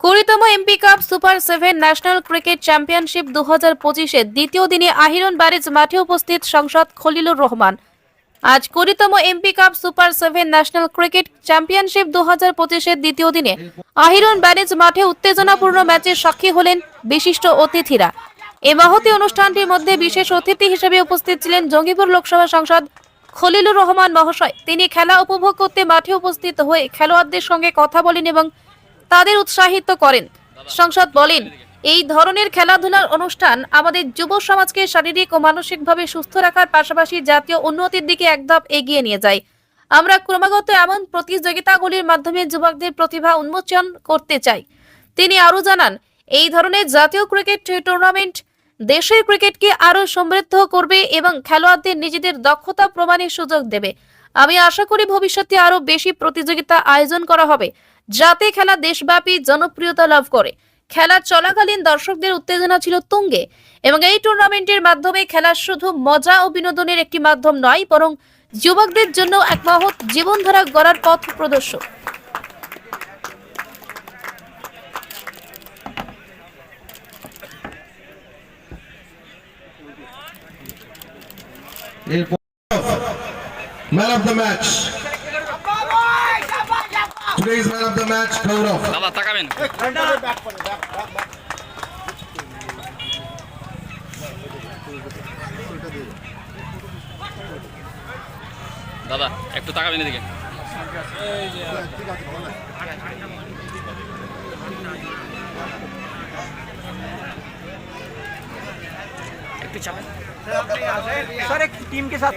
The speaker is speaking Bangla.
কুড়িতম MP cup super 7 national cricket championship 2025-এর দ্বিতীয় দিনে আহিরন ব্যারেজ মাঠে উপস্থিত সাংসদ খলিলুর রহমান। আজ কুড়িতম MP cup super 7 national cricket championship 2025-এর দ্বিতীয় দিনে আহিরন ব্যারেজ মাঠে উত্তেজনাপূর্ণ ম্যাচের সাক্ষী হলেন বিশিষ্ট অতিথিরা। এই মহতী অনুষ্ঠানটির মধ্যে বিশেষ অতিথি হিসেবে উপস্থিত ছিলেন জঙ্গিপুর লোকসভা সাংসদ খলিলুর রহমান মহাশয়। তিনি খেলা উপভোগ করতে মাঠে উপস্থিত হয়ে খেলোয়াড়দের সঙ্গে কথা বলেন এবং তাদের উৎসাহিত করেন। সাংসদ বলেন, এই ধরনের খেলাধুলার অনুষ্ঠান আমাদের যুব সমাজকে শারীরিক ও মানসিকভাবে সুস্থ রাখার পাশাপাশি জাতীয় উন্নতির দিকে এক ধাপ এগিয়ে নিয়ে যায়। আমরা ক্রমাগত এমন প্রতিযোগিতাগুলির মাধ্যমে যুবকদের প্রতিভা উন্মোচন করতে চাই। তিনি আরও জানান, এই ধরনের জাতীয় ক্রিকেট টুর্নামেন্ট দেশের ক্রিকেটকে আরও সমৃদ্ধ করবে এবং খেলোয়াড়দের নিজেদের দক্ষতা প্রমাণের সুযোগ দেবে। আমি আশা করি ভবিষ্যতে আরও বেশি প্রতিযোগিতা আয়োজন করা হবে, যাতে খেলা দেশব্যাপী জনপ্রিয়তা লাভ করে। খেলা চলাকালীন দর্শকদের উত্তেজনা ছিল তুঙ্গে এবং এই টুর্নামেন্টের মাধ্যমে খেলা শুধু মজা ও বিনোদনের একটি মাধ্যম নয়, বরং যুবকদের জন্য এক মহৎ জীবনধারা গড়ার পথ প্রদর্শক। Man of the match. Today's man of the match, Gaurav. দাদা তাকাবেন। দাদা একটু তাকাবেন এদিকে। একটু চাপেন सर एक टीम के साथ